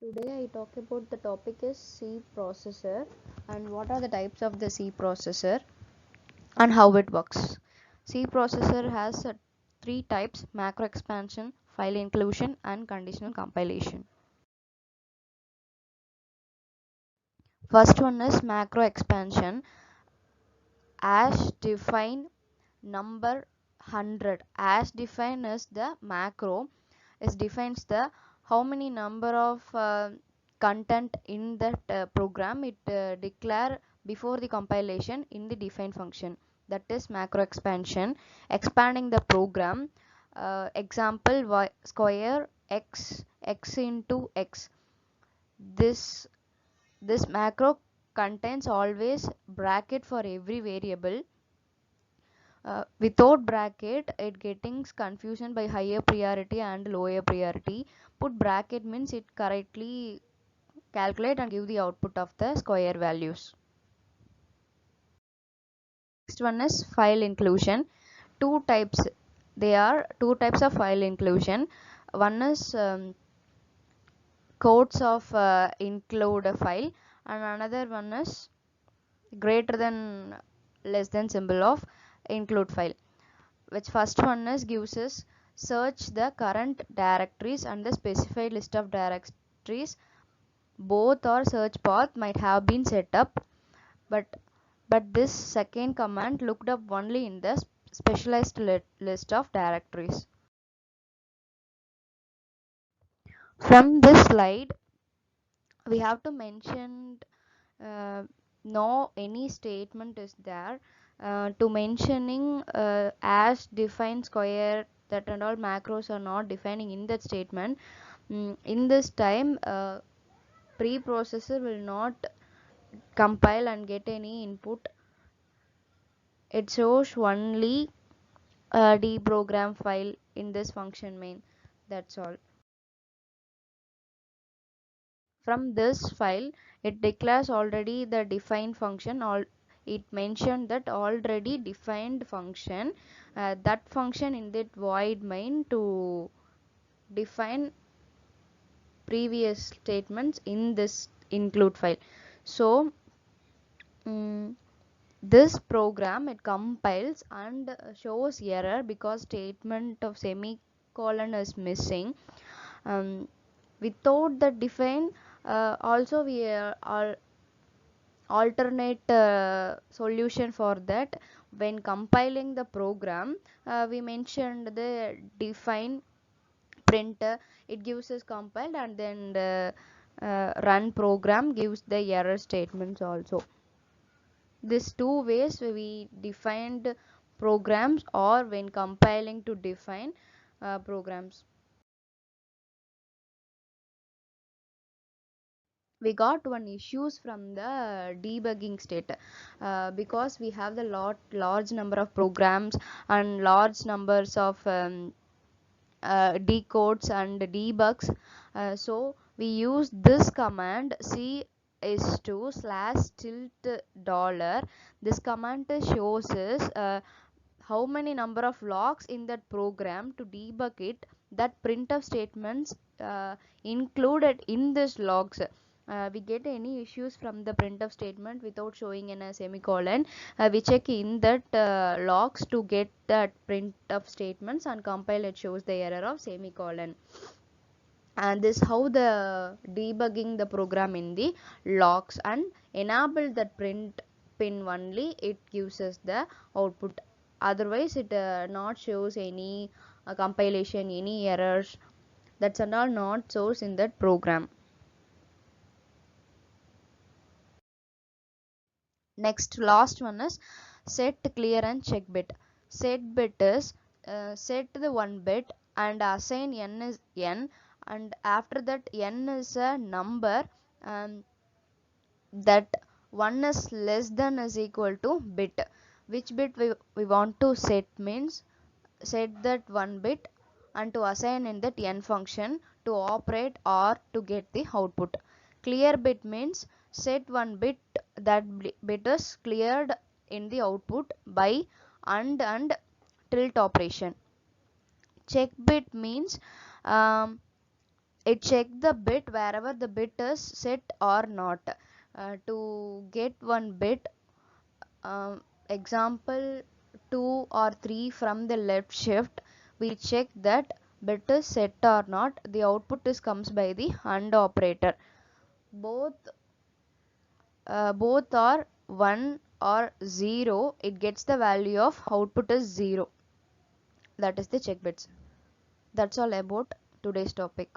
Today I talk about the topic is C processor and what are the types of the C processor and how it works. C processor has three types: macro expansion, file inclusion and conditional compilation. First one is macro expansion. As define number 100. As define is the macro is defines the how many number of content in that program it declare before the compilation in the define function. That is macro expansion. Expanding the program, example square x into x. This this macro contains always bracket for every variable. Without bracket it getting confusion by higher priority and lower priority. Put bracket means it correctly calculate and give the output of the square values. Next one is file inclusion. Two types. There are two types of file inclusion. One is quotes of include a file, and another one is greater than less than symbol of include file. Which first one is gives us search the current directories and the specified list of directories. Both or search path might have been set up, but this second command looked up only in the specialized list of directories. From this slide we have to mention no any statement is there to mentioning as define square, that and all macros are not defining in that statement. In this time preprocessor will not compile and get any input. It shows only a deprogram file in this function main. That's all. From this file it declares already the defined function. It mentioned that already defined function, that function in that void main to define previous statements in this include file. So this program it compiles and shows error because statement of semicolon is missing. Without the define, also we are alternate solution for that. When compiling the program, we mentioned the define printer, it gives us compiled, and then the run program gives the error statements also. These two ways we defined programs or when compiling to define programs. We got one issues from the debugging state because we have the large number of programs and large numbers of decodes and debugs. So we use this command c is to slash tilt dollar. This command shows us how many number of logs in that program to debug it, that printf statements included in this logs. We get any issues from the printf statement without showing in a semicolon, we check in that logs to get that printf statements and compile it shows the error of semicolon. And this how the debugging the program in the logs and enable that print pin only it gives us the output. Otherwise it not shows any compilation, any errors, that's and all not shows in that program. Next last one is set clear and check bit. Set bit is set the one bit and assign n is n, and after that n is a number, that 1 is less than is equal to bit. Which bit we want to set means set that one bit and to assign in that n function to operate or to get the output. Clear bit means set one bit, that bit is cleared in the output by and tilt operation. Check bit means it check the bit wherever the bit is set or not. To get one bit, example 2 or 3 from the left shift, we check that bit is set or not. The output is comes by the AND operator. Both are 1 or 0, it gets the value of output is 0. That is the check bits. That's all about today's topic.